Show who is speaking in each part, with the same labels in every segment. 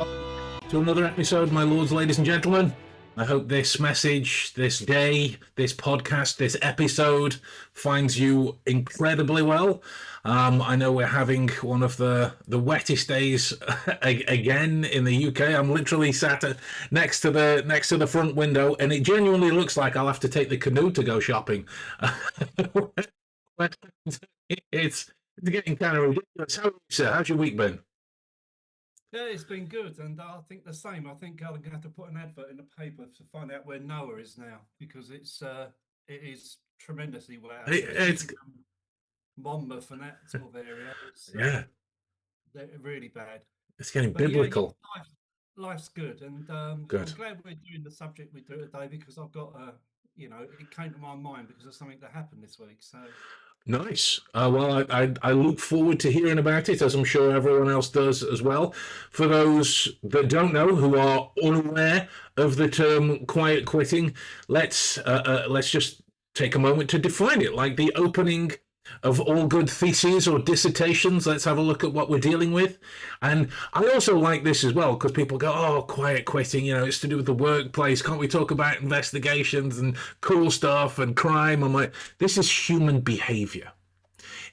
Speaker 1: To another episode, my lords, ladies and gentlemen. I hope this message, this day, this podcast, this episode finds you incredibly well. I know we're having one of the wettest days again in the UK. I'm literally sat next to the front window, and it genuinely looks like I'll have to take the canoe to go shopping. it's getting kind of ridiculous. How are you, sir? How's your week been?
Speaker 2: Yeah, it's been good, and I think the same. I think I'm going to have to put an advert in the paper to find out where Noah is now, because it is tremendously wet out there,
Speaker 1: It's
Speaker 2: especially around Monmouth and that sort of area. It's
Speaker 1: yeah,
Speaker 2: they're really bad.
Speaker 1: it's getting
Speaker 2: But yeah,
Speaker 1: biblical.
Speaker 2: life's good, and I'm
Speaker 1: Good.
Speaker 2: glad we're doing the subject we do today, because I've got it came to my mind because of something that happened this week. So
Speaker 1: Nice. Well, I look forward to hearing about it, as I'm sure everyone else does as well. For those that don't know, who are unaware of the term quiet quitting, let's just take a moment to define it, like the opening of all good theses or dissertations. Let's have a look at what we're dealing with. And I also like this as well, because people go, oh, quiet quitting, it's to do with the workplace. Can't we talk about investigations and cool stuff and crime? I'm like, this is human behavior.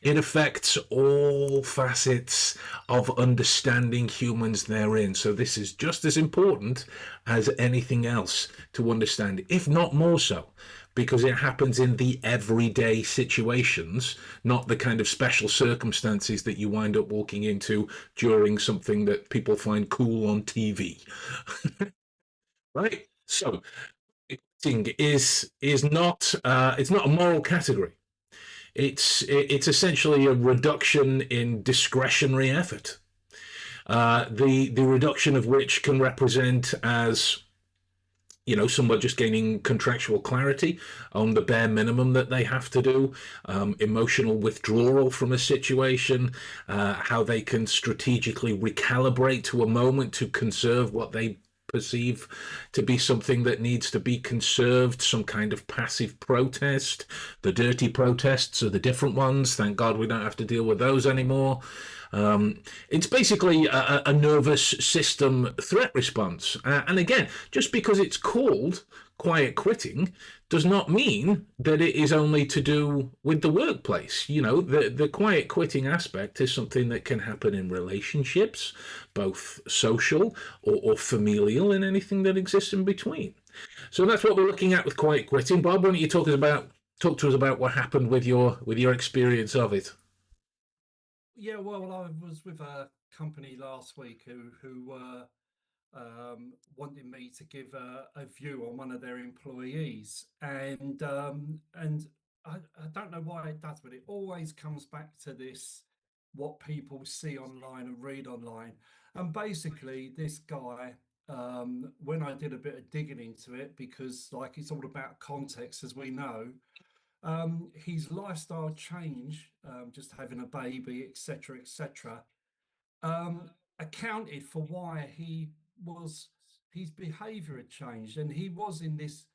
Speaker 1: It affects all facets of understanding humans therein. So this is just as important as anything else to understand, if not more so, because it happens in the everyday situations, not the kind of special circumstances that you wind up walking into during something that people find cool on TV. Right? So quitting is not it's not a moral category. It's essentially a reduction in discretionary effort. The reduction of which can represent as somebody just gaining contractual clarity on the bare minimum that they have to do, emotional withdrawal from a situation, how they can strategically recalibrate to a moment to conserve what they perceive to be something that needs to be conserved, some kind of passive protest. The dirty protests are the different ones. Thank God we don't have to deal with those anymore. It's basically a nervous system threat response. And again, just because it's called quiet quitting does not mean that it is only to do with the workplace. The quiet quitting aspect is something that can happen in relationships, both social or familial, and anything that exists in between. So that's what we're looking at with quiet quitting. Bob, why don't you talk to us about what happened with your experience of it?
Speaker 2: yeah, well, I was with a company last week who wanted me to give a view on one of their employees, and I don't know why it does, but it always comes back to this: what people see online and read online. And basically, this guy, when I did a bit of digging into it, because like it's all about context, as we know, his lifestyle change, just having a baby, etc., etc., accounted for why was his behaviour had changed, and he was in this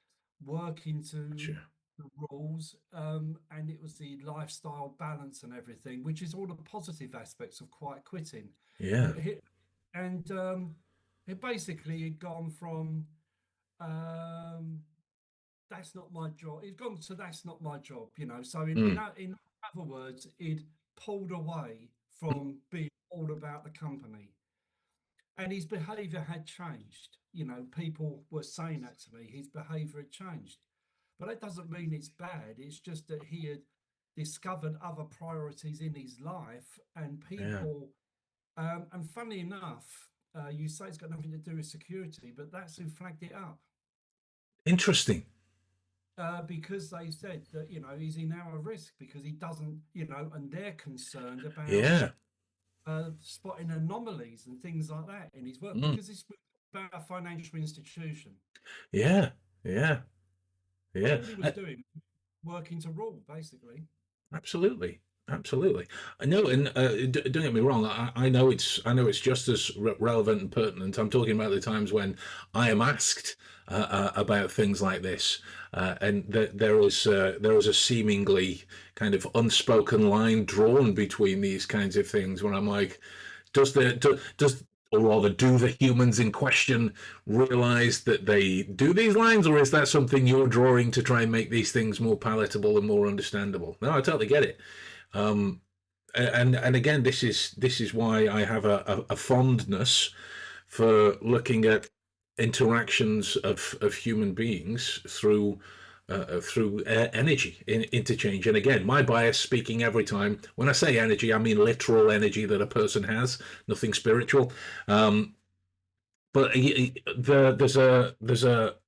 Speaker 2: working to
Speaker 1: Sure.
Speaker 2: the rules, and it was the lifestyle balance and everything, which is all the positive aspects of quiet quitting.
Speaker 1: Yeah.
Speaker 2: But and it basically had gone from um, that's not my job. It's gone to that's not my job, So
Speaker 1: Mm.
Speaker 2: in other words, it pulled away from being all about the company, and his behaviour had changed. People were saying that to me. His behaviour had changed, but that doesn't mean it's bad. It's just that he had discovered other priorities in his life, and
Speaker 1: Yeah.
Speaker 2: people. And funny enough, you say it's got nothing to do with security, but that's who flagged it up.
Speaker 1: Interesting.
Speaker 2: Because they said that is he now a risk because he doesn't, and they're concerned about
Speaker 1: Yeah.
Speaker 2: spotting anomalies and things like that in his work,
Speaker 1: Mm.
Speaker 2: because it's about a financial institution.
Speaker 1: Yeah. Yeah.
Speaker 2: So
Speaker 1: Yeah.
Speaker 2: all he was doing, working to rule, basically.
Speaker 1: Absolutely, absolutely. I know, and don't get me wrong. I know it's just as relevant and pertinent. I'm talking about the times when I am asked about things like this, and there is a seemingly kind of unspoken line drawn between these kinds of things, where I'm like, does or rather, do the humans in question realize that they do these lines, or is that something you're drawing to try and make these things more palatable and more understandable? No, I totally get it. Um, and again, this is why I have a fondness for looking at interactions of human beings through energy interchange. And again, my bias speaking every time when I say energy, I mean literal energy that a person has, nothing spiritual. Um, but there's a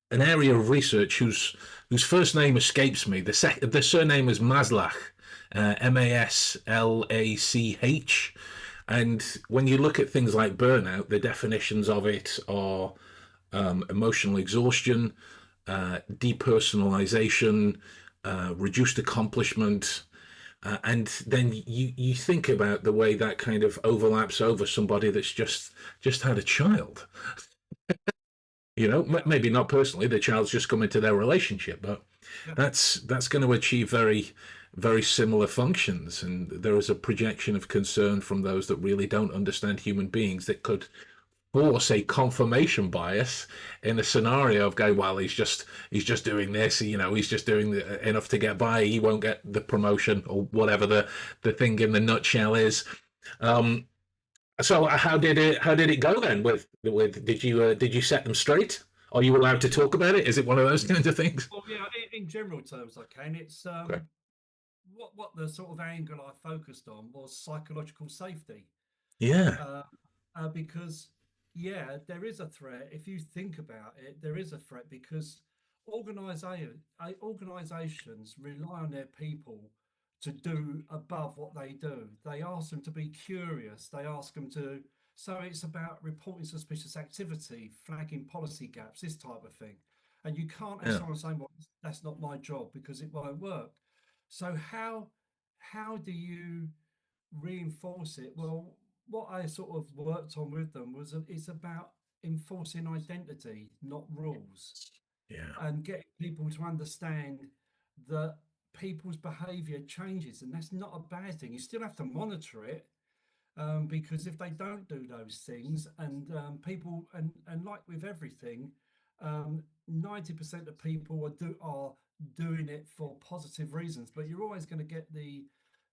Speaker 1: an area of research whose first name escapes me. The surname is Maslach, Maslach, and when you look at things like burnout, the definitions of it are emotional exhaustion, depersonalization, reduced accomplishment, and then you think about the way that kind of overlaps over somebody that's just had a child. You know,
Speaker 2: Yeah,
Speaker 1: maybe not personally, the child's just come into their relationship, but
Speaker 2: yeah.
Speaker 1: that's going to achieve very similar functions, and there is a projection of concern from those that really don't understand human beings that could force a confirmation bias in a scenario of going, well, he's just doing this, you know, he's just doing enough to get by, he won't get the promotion or whatever the thing in the nutshell is. Um, so how did it go then with did you set them straight? Are you allowed to talk about it? Is it one of those kinds of things?
Speaker 2: Well, yeah, in general terms, I can. It's
Speaker 1: Okay.
Speaker 2: what the sort of angle I focused on was psychological safety.
Speaker 1: Yeah.
Speaker 2: Uh, because yeah, there is a threat. If you think about it, there is a threat because organizations rely on their people to do above what they do. They ask them to be curious. They ask them to. So it's about reporting suspicious activity, flagging policy gaps, this type of thing. And you can't have
Speaker 1: Yeah.
Speaker 2: someone saying, "Well, that's not my job," because it won't work. So how do you reinforce it? Well, what I sort of worked on with them was it's about enforcing identity, not rules,
Speaker 1: Yeah.
Speaker 2: and getting people to understand that people's behavior changes, and that's not a bad thing. You still have to monitor it, because if they don't do those things, and people, and like with everything, 90% of people are doing it for positive reasons, but you're always going to get the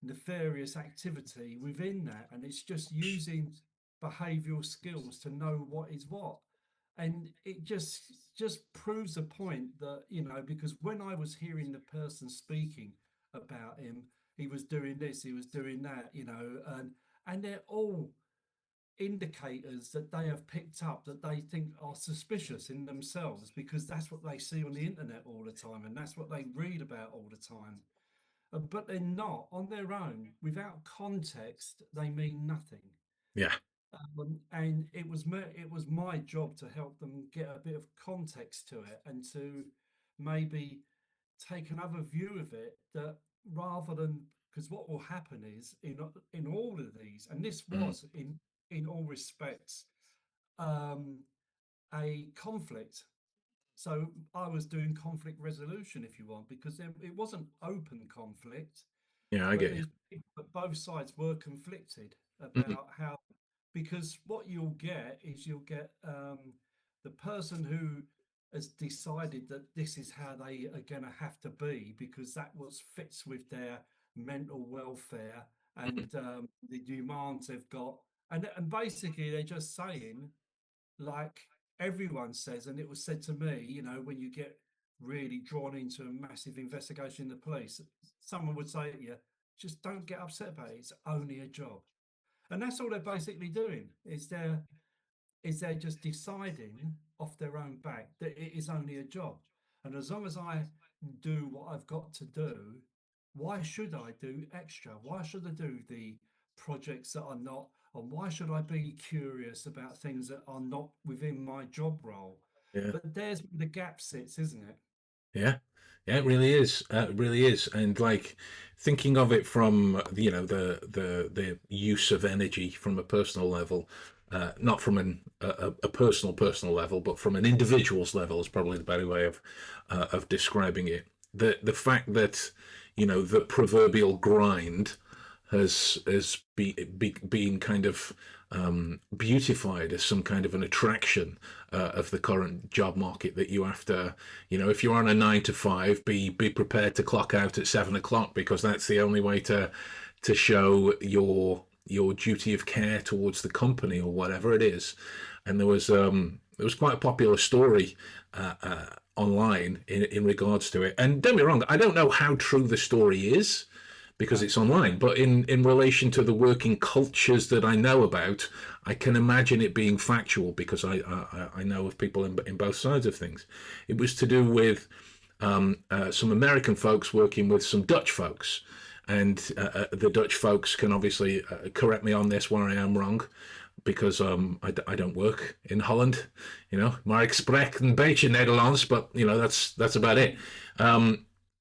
Speaker 2: nefarious activity within that, and it's just using behavioral skills to know what is what. And it just proves a point that, because when I was hearing the person speaking about him, he was doing this, he was doing that, and they're all indicators that they have picked up that they think are suspicious in themselves, because that's what they see on the internet all the time, and that's what they read about all the time. But they're not on their own. Without context, they mean nothing.
Speaker 1: Yeah.
Speaker 2: And it was my job to help them get a bit of context to it, and to maybe take another view of it, that rather than, because what will happen is in all of these, and this
Speaker 1: Mm.
Speaker 2: was in all respects, um, a conflict. So I was doing conflict resolution, if you want, because it wasn't open conflict,
Speaker 1: Yeah, I
Speaker 2: but
Speaker 1: get you.
Speaker 2: these people, but both sides were conflicted
Speaker 1: Mhm.
Speaker 2: about how, because what you'll get is you'll get the person who has decided that this is how they are going to have to be, because that was fits with their mental welfare
Speaker 1: Mhm.
Speaker 2: and the demands they've got, and basically they're just saying, like everyone says, and it was said to me, when you get really drawn into a massive investigation in the police, someone would say to you, just don't get upset about it. It's only a job. And that's all they're basically doing, is they're just deciding off their own back that it is only a job. And as long as I do what I've got to do, why should I do extra? Why should I do the projects that are not? And why should I be curious about things that are not within my job role?
Speaker 1: Yeah.
Speaker 2: But there's where the gap sits, isn't it?
Speaker 1: Yeah, yeah, it really is. It really is. And like thinking of it from the use of energy from a personal level, not from a personal level, but from an individual's level is probably the better way of describing it. The fact that the proverbial grind been kind of beautified as some kind of an attraction of the current job market, that you have to, if you're on a 9 to 5, be prepared to clock out at 7 o'clock, because that's the only way to show your duty of care towards the company or whatever it is. And there was quite a popular story online in regards to it. And don't be wrong, I don't know how true the story is because
Speaker 2: No.
Speaker 1: it's online. But in relation to the working cultures that I know about, I can imagine it being factual, because I know of people in both sides of things. It was to do with some American folks working with some Dutch folks. And the Dutch folks can obviously correct me on this where I am wrong, because I don't work in Holland. Maar ik spreek een beetje Nederlands, but that's about it.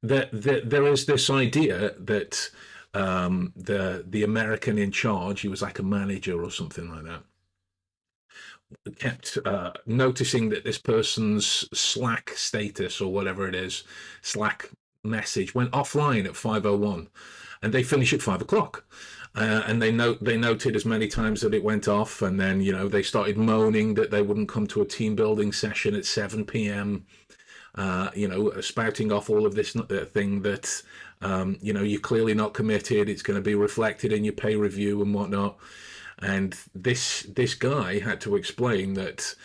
Speaker 1: There is this idea that the American in charge, he was like a manager or something like that, kept noticing that this person's Slack status or whatever it is, Slack message, went offline at 5:01, and they finish at 5 o'clock. And they noted as many times that it went off, and then they started moaning that they wouldn't come to a team building session at 7 p.m. Spouting off all of this thing that you're clearly not committed. It's going to be reflected in your pay review and whatnot. And this guy had to explain that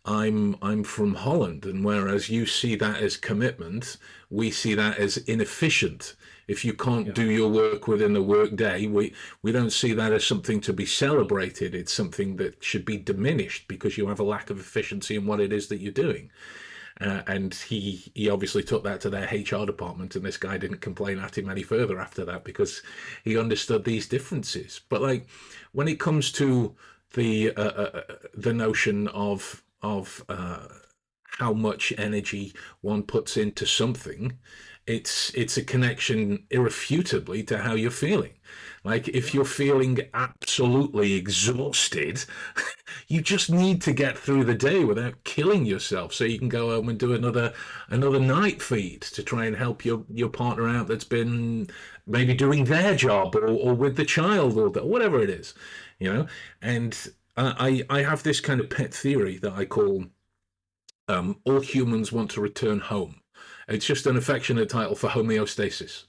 Speaker 1: I'm from Holland, and whereas you see that as commitment, we see that as inefficient. If you can't
Speaker 2: Yeah.
Speaker 1: do your work within the work day, we don't see that as something to be celebrated. It's something that should be diminished because you have a lack of efficiency in what it is that you're doing. And he obviously took that to their HR department, and this guy didn't complain at him any further after that, because he understood these differences. But like when it comes to the notion of how much energy one puts into something, it's a connection irrefutably to how you're feeling. Like if
Speaker 2: Yeah.
Speaker 1: you're feeling absolutely exhausted, you just need to get through the day without killing yourself, so you can go home and do another night feed to try and help your partner out that's been maybe doing their job, or with the child, or whatever it is, you know. And I have this kind of pet theory that I call all humans want to return home. It's just an affectionate title for homeostasis.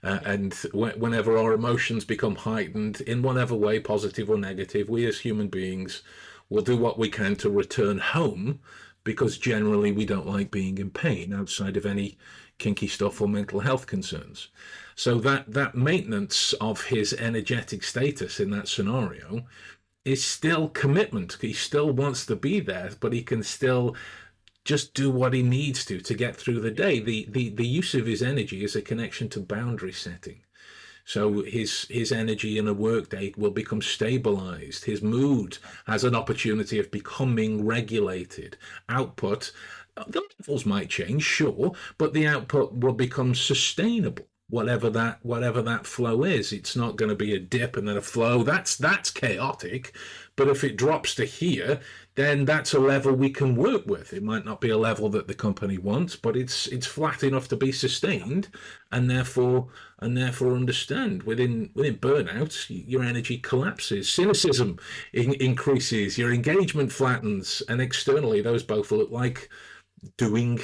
Speaker 2: Yeah.
Speaker 1: And whenever our emotions become heightened in whatever way, positive or negative, we as human beings will do what we can to return home, because generally we don't like being in pain outside of any kinky stuff or mental health concerns. So that maintenance of his energetic status in that scenario is still commitment. He still wants to be there, but he can still just do what he needs to get through the day. The use of his energy is a connection to boundary setting. So his energy in a workday will become stabilized. His mood has an opportunity of becoming regulated. Output, the levels might change, sure, but the output will become sustainable. Whatever that flow is, it's not going to be a dip and then a flow. That's chaotic. But if it drops to here, then that's a level we can work with. It might not be a level that the company wants, but it's flat enough to be sustained, and therefore understand. Within burnout, your energy collapses, cynicism increases, your engagement flattens, and externally those both look like doing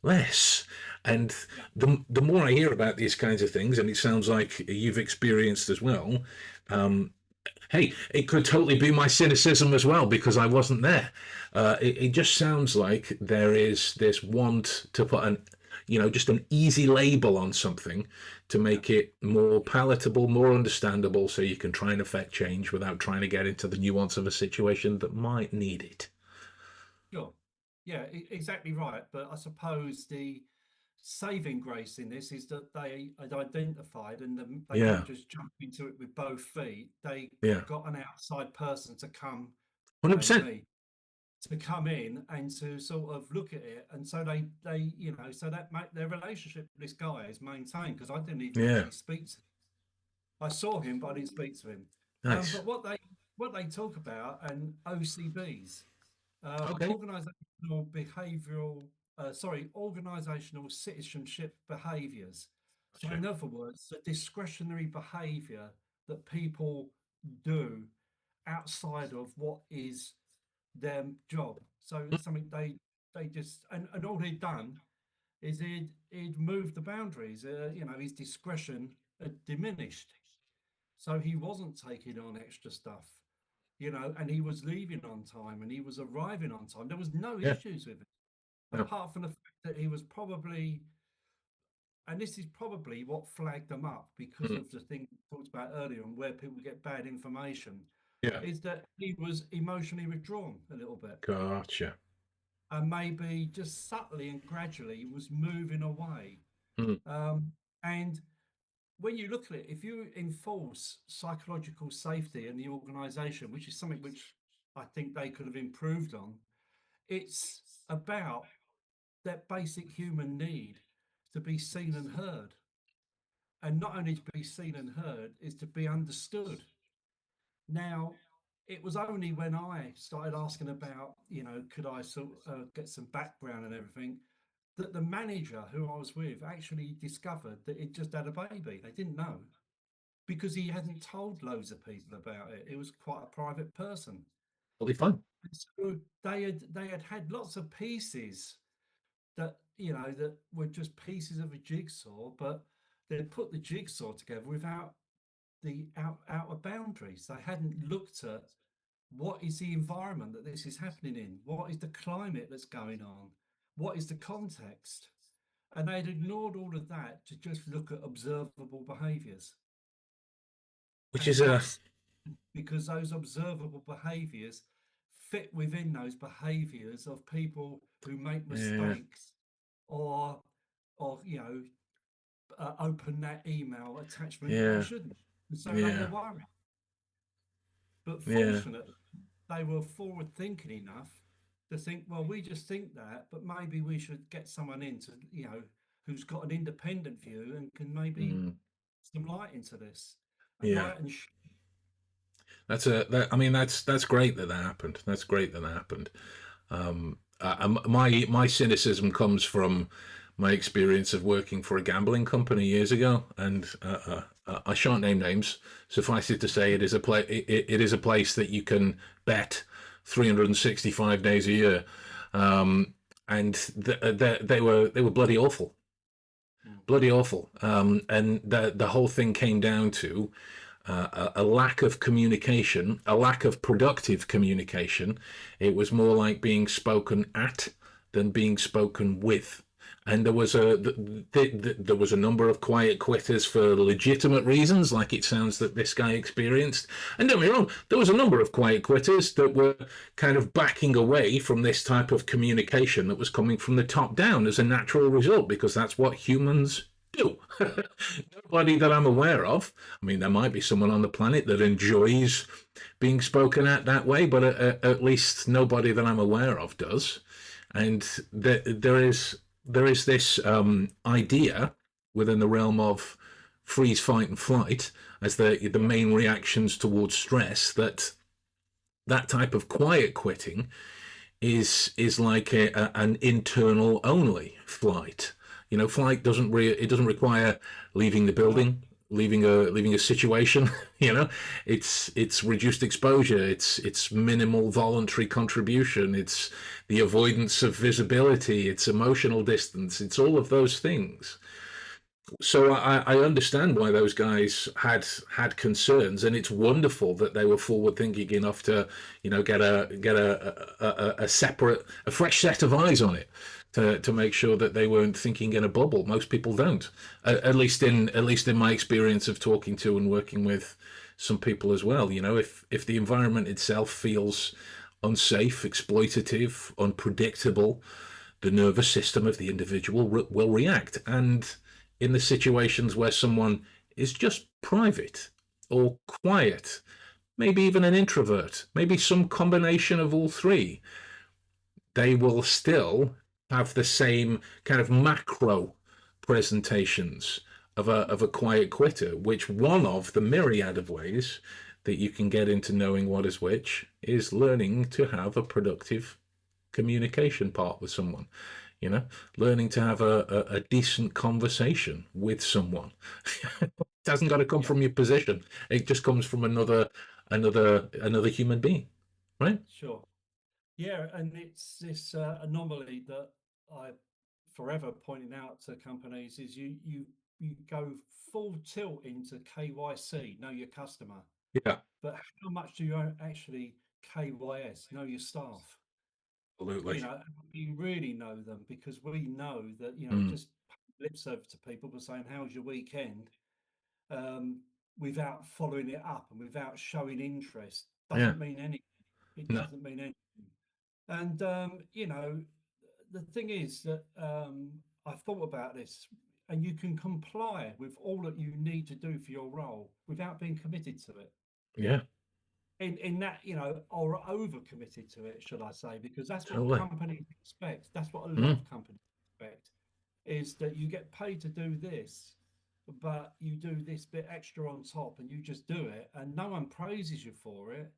Speaker 1: less. And
Speaker 2: Yeah.
Speaker 1: the more I hear about these kinds of things, and it sounds like you've experienced as well, um, hey, it could totally be my cynicism as well, because I wasn't there. It just sounds like there is this want to put just an easy label on something to
Speaker 2: Yeah.
Speaker 1: make it more palatable, more understandable, so you can try and affect change without trying to get into the nuance of a situation that might need it.
Speaker 2: Sure. Yeah, exactly right. But I suppose the saving grace in this is that they had identified, and they didn't
Speaker 1: Yeah,
Speaker 2: just jump into it with both feet. They
Speaker 1: yeah,
Speaker 2: got an outside person to come,
Speaker 1: 100%.
Speaker 2: me, to come in and to sort of look at it. And so they so that their relationship with this guy is maintained, because I didn't even
Speaker 1: Yeah,
Speaker 2: actually speak to him. I saw him, but I didn't speak to him.
Speaker 1: nice.
Speaker 2: But what they talk about, and OCBs,
Speaker 1: Okay.
Speaker 2: organizational behavioral, organizational citizenship behaviors. So
Speaker 1: Gotcha.
Speaker 2: in other words, the discretionary behavior that people do outside of what is their job. So it's something they just and all he'd done is he'd moved the boundaries. His discretion had diminished, so he wasn't taking on extra stuff. And he was leaving on time and he was arriving on time. There was no
Speaker 1: Yeah.
Speaker 2: issues with it,
Speaker 1: No.
Speaker 2: apart from the fact that he was probably, and this is probably what flagged them up because
Speaker 1: Mm.
Speaker 2: of the thing we talked about earlier and where people get bad information,
Speaker 1: Yeah.
Speaker 2: is that he was emotionally withdrawn a little bit
Speaker 1: Gotcha.
Speaker 2: and maybe just subtly and gradually was moving away.
Speaker 1: Mm.
Speaker 2: And when you look at it, if you enforce psychological safety in the organization, which is something which I think they could have improved on, it's about that basic human need to be seen and heard. And not only to be seen and heard, is to be understood. Now, it was only when I started asking about, could I sort of get some background and everything, that the manager who I was with actually discovered that it just had a baby. They didn't know because he hadn't told loads of people about it. It was quite a private person.
Speaker 1: Will be fun.
Speaker 2: So they had lots of pieces that were just pieces of a jigsaw, but they put the jigsaw together without the outer boundaries. They hadn't looked at what is the environment that this is happening in, what is the climate that's going on, what is the context, and they'd ignored all of that to just look at observable behaviours.
Speaker 1: Which
Speaker 2: And
Speaker 1: is a
Speaker 2: that's because those observable behaviours fit within those behaviours of people who make
Speaker 1: yeah,
Speaker 2: mistakes or open that email attachment they
Speaker 1: yeah,
Speaker 2: shouldn't. And so they were
Speaker 1: yeah,
Speaker 2: worried. But
Speaker 1: yeah.
Speaker 2: fortunately, they were forward thinking enough to think, well, we just think that, but maybe we should get someone in to, who's got an independent view and can maybe
Speaker 1: Mm.
Speaker 2: some light into this,
Speaker 1: Yeah.
Speaker 2: light and
Speaker 1: I mean, that's great that that happened. That's great that that happened. My cynicism comes from my experience of working for a gambling company years ago, and I shan't name names. Suffice it to say, it is a place that you can bet 365 days a year, and they were bloody awful,
Speaker 2: mm,
Speaker 1: bloody awful. And the whole thing came down to a lack of communication, a lack of productive communication. It was more like being spoken at than being spoken with. And there was a number of quiet quitters for legitimate reasons, like it sounds that this guy experienced. And don't get me wrong, there was a number of quiet quitters that were kind of backing away from this type of communication that was coming from the top down as a natural result, because that's what humans do. Nobody that I'm aware of. I mean, there might be someone on the planet that enjoys being spoken at that way, but at least nobody that I'm aware of does. And there is this idea within the realm of freeze, fight, and flight as the main reactions towards stress, that type of quiet quitting is like an internal only flight. Flight doesn't require leaving the
Speaker 2: no,
Speaker 1: building, leaving a situation. It's reduced exposure. It's minimal voluntary contribution. It's the avoidance of visibility. It's emotional distance. It's all of those things. So I understand why those guys had concerns, and it's wonderful that they were forward thinking enough to, get a separate, a fresh set of eyes on it, to make sure that they weren't thinking in a bubble. Most people don't, at least in my experience of talking to and working with some people as well. If the environment itself feels unsafe, exploitative, unpredictable, the nervous system of the individual will react. And in the situations where someone is just private or quiet, maybe even an introvert, maybe some combination of all three, they will still have the same kind of macro presentations of a quiet quitter, which one of the myriad of ways that you can get into knowing what is which is learning to have a productive communication part with someone, you know learning to have a decent conversation with someone. It hasn't got to come
Speaker 2: Yeah,
Speaker 1: from your position. It just comes from another human being, right?
Speaker 2: sure. Yeah, and it's this anomaly that I forever pointing out to companies is you go full tilt into KYC, know your customer,
Speaker 1: Yeah,
Speaker 2: but how much do you actually KYS, know your staff?
Speaker 1: absolutely.
Speaker 2: You really know them, because we know that,
Speaker 1: Mm,
Speaker 2: just lip service to people by saying, "How's your weekend?" um, without following it up and without showing interest
Speaker 1: yeah,
Speaker 2: doesn't mean anything. It
Speaker 1: no,
Speaker 2: doesn't mean anything. And the thing is that I've thought about this, and you can comply with all that you need to do for your role without being committed to it.
Speaker 1: yeah,
Speaker 2: In that, or over committed to it, should I say, because that's what
Speaker 1: totally.
Speaker 2: companies expect. That's what a lot
Speaker 1: Mm,
Speaker 2: of companies expect, is that you get paid to do this, but you do this bit extra on top, and you just do it, and no one praises you for it,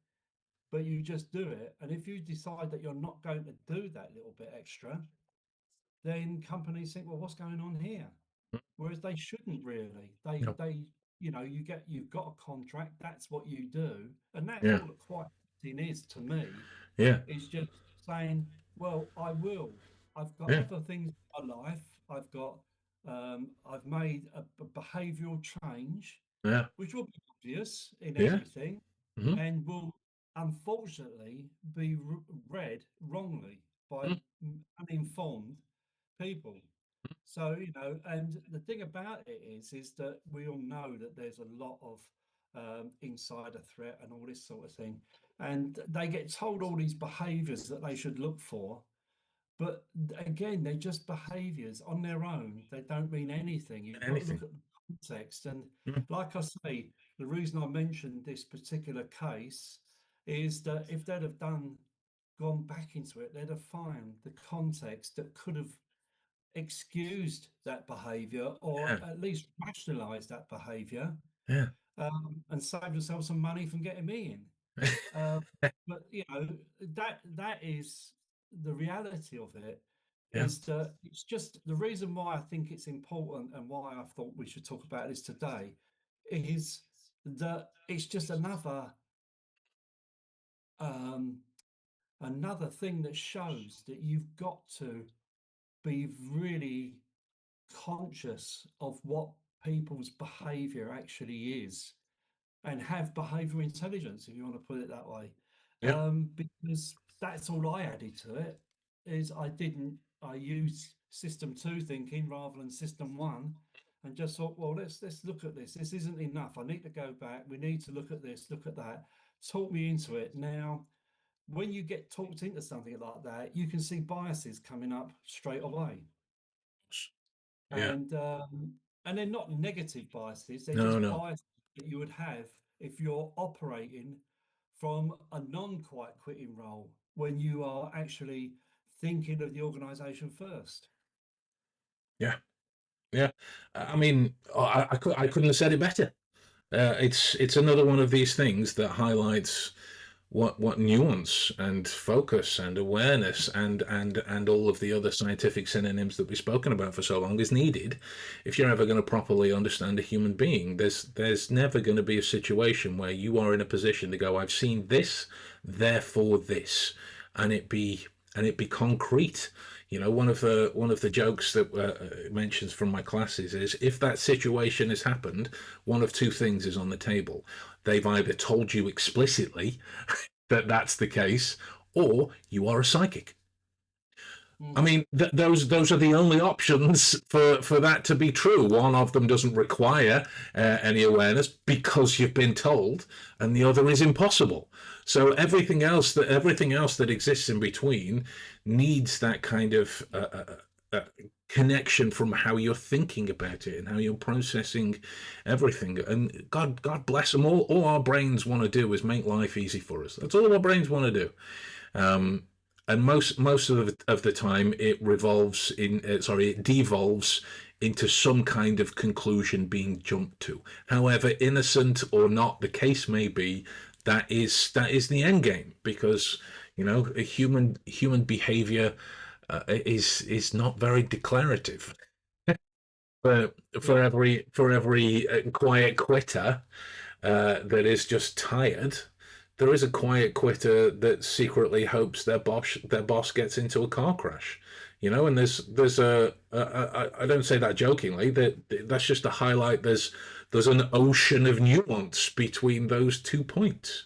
Speaker 2: but you just do it. And if you decide that you're not going to do that little bit extra, then companies think, well, what's going on here?
Speaker 1: mm,
Speaker 2: Whereas they shouldn't really.
Speaker 1: no,
Speaker 2: You've got a contract, that's what you do. And that's
Speaker 1: yeah,
Speaker 2: all that quieting is to me,
Speaker 1: yeah,
Speaker 2: is just saying, well, I will. I've got
Speaker 1: yeah,
Speaker 2: other things in my life. I've made a behavioral change,
Speaker 1: yeah,
Speaker 2: which will be obvious in
Speaker 1: yeah,
Speaker 2: everything,
Speaker 1: mm,
Speaker 2: and will unfortunately be read wrongly by
Speaker 1: mm,
Speaker 2: uninformed people. So, and the thing about it is that we all know that there's a lot of insider threat and all this sort of thing. And they get told all these behaviors that they should look for. But again, they're just behaviors on their own. They don't mean anything. You've got to
Speaker 1: anything.
Speaker 2: look at the context. And
Speaker 1: Mm,
Speaker 2: like I say, the reason I mentioned this particular case is that if they'd have gone back into it, they'd have found the context that could have excused that behavior, or
Speaker 1: yeah,
Speaker 2: at least rationalized that behavior,
Speaker 1: yeah,
Speaker 2: and saved themselves some money from getting me in. Uh, but that is the reality of it.
Speaker 1: yeah,
Speaker 2: Is that it's just the reason why I think it's important, and why I thought we should talk about this today, is that it's just um, another thing that shows that you've got to be really conscious of what people's behavior actually is, and have behavioral intelligence, if you want to put it that way.
Speaker 1: yeah.
Speaker 2: Because that's all I added to it. Is I used system two thinking rather than system one, and just thought, well, let's look at this. This isn't enough. I need to go back. We need to look at this, look at that. Talk me into it. Now, when you get talked into something like that, you can see biases coming up straight away.
Speaker 1: Yeah.
Speaker 2: and um, and they're not negative biases. They're
Speaker 1: No,
Speaker 2: just
Speaker 1: no.
Speaker 2: biases that you would have if you're operating from a non-quiet quitting role, when you are actually thinking of the organization first.
Speaker 1: Yeah, yeah. I mean, I couldn't have said it better. It's another one of these things that highlights what nuance and focus and awareness and all of the other scientific synonyms that we've spoken about for so long is needed if you're ever going to properly understand a human being. There's never going to be a situation where you are in a position to go, I've seen this, therefore this, and it be concrete. One of the jokes that mentions from my classes is, if that situation has happened, one of two things is on the table. They've either told you explicitly that that's the case, or you are a psychic. I
Speaker 2: Mhm.
Speaker 1: mean, those are the only options for that to be true. One of them doesn't require any awareness because you've been told, and the other is impossible. So everything else that exists in between needs that kind of connection from how you're thinking about it and how you're processing everything. And God bless them all. All our brains want to do is make life easy for us. That's all our brains want to do. Um, and most of the time it devolves into some kind of conclusion being jumped to. However innocent or not the case may be, that is the end game, because a human behavior is not very declarative. for
Speaker 2: yeah,
Speaker 1: every quiet quitter that is just tired, there is a quiet quitter that secretly hopes their boss gets into a car crash. And there's I don't say that jokingly. That's just to highlight there's an ocean of nuance between those 2 points.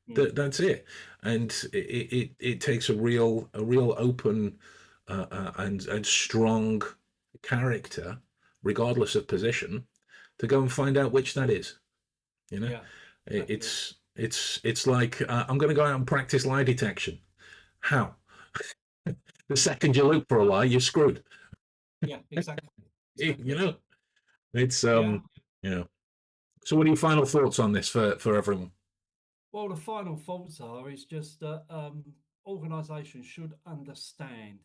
Speaker 2: mm,
Speaker 1: That's it, and it takes a real open and strong character, regardless of position, to go and find out which that is. You know,
Speaker 2: yeah, exactly.
Speaker 1: it's like I'm going to go out and practice lie detection. How? The second you look for a lie, you're screwed.
Speaker 2: Yeah, exactly,
Speaker 1: You
Speaker 2: exactly.
Speaker 1: know, it's
Speaker 2: Yeah.
Speaker 1: you know. So, what are your final thoughts on this for everyone?
Speaker 2: Well, the final thoughts is just that organisations should understand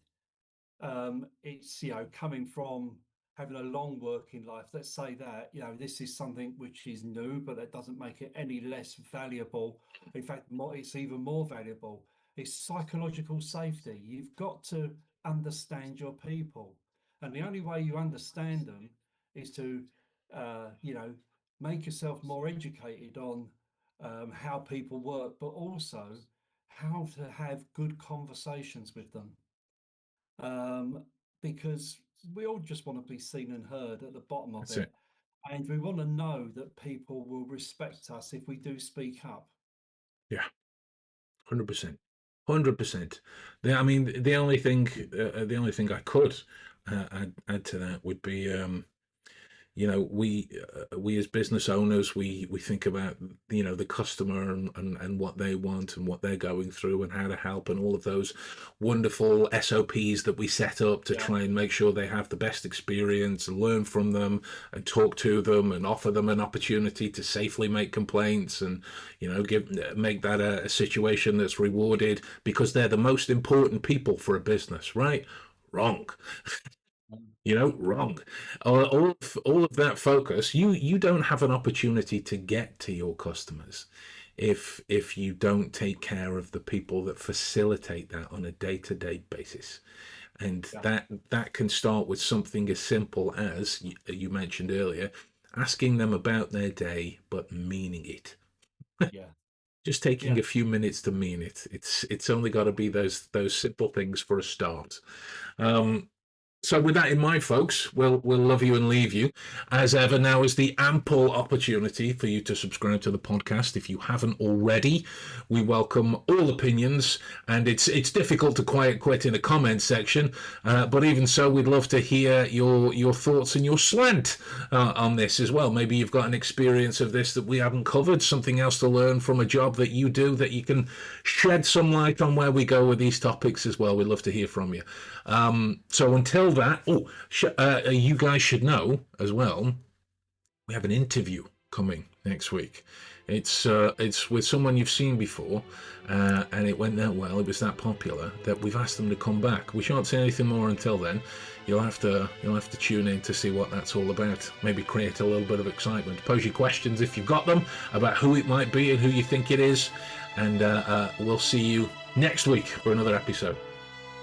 Speaker 2: it's coming from having a long working life. Let's say that this is something which is new, but that doesn't make it any less valuable. In fact, it's even more valuable. It's psychological safety. You've got to understand your people, and the only way you understand them is to make yourself more educated on how people work, but also how to have good conversations with them, um, because we all just want to be seen and heard at the bottom of
Speaker 1: That's it.
Speaker 2: it. And we want to know that people will respect us if we do speak up.
Speaker 1: Yeah, 100%. 100%. I mean, the only thing I could add to that would be, we as business owners, we think about the customer and what they want and what they're going through and how to help and all of those wonderful SOPs that we set up to
Speaker 2: Yeah.
Speaker 1: try and make sure they have the best experience and learn from them and talk to them and offer them an opportunity to safely make complaints and make that a situation that's rewarded because they're the most important people for a business, right? Wrong. Wrong. All of that focus, you don't have an opportunity to get to your customers if you don't take care of the people that facilitate that on a day-to-day basis. And
Speaker 2: Yeah.
Speaker 1: that can start with something as simple as you mentioned earlier, asking them about their day, but meaning it.
Speaker 2: Yeah.
Speaker 1: Just taking
Speaker 2: Yeah.
Speaker 1: a few minutes to mean it. It's only got to be those simple things for a start.
Speaker 2: Yeah.
Speaker 1: So with that in mind, folks, we'll love you and leave you. As ever, now is the ample opportunity for you to subscribe to the podcast if you haven't already. We welcome all opinions, and it's difficult to quiet quit in the comments section, but even so, we'd love to hear your thoughts and your slant on this as well. Maybe you've got an experience of this that we haven't covered, something else to learn from a job that you do that you can shed some light on where we go with these topics as well. We'd love to hear from you. So until that, you guys should know as well, we have an interview coming next week. It's with someone you've seen before, and it went that well. It was that popular that we've asked them to come back. We shan't say anything more until then. You'll have to tune in to see what that's all about. Maybe create a little bit of excitement. Pose your questions if you've got them about who it might be and who you think it is, and we'll see you next week for another episode.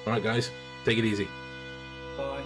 Speaker 1: All right, guys, take it easy.
Speaker 2: Bye.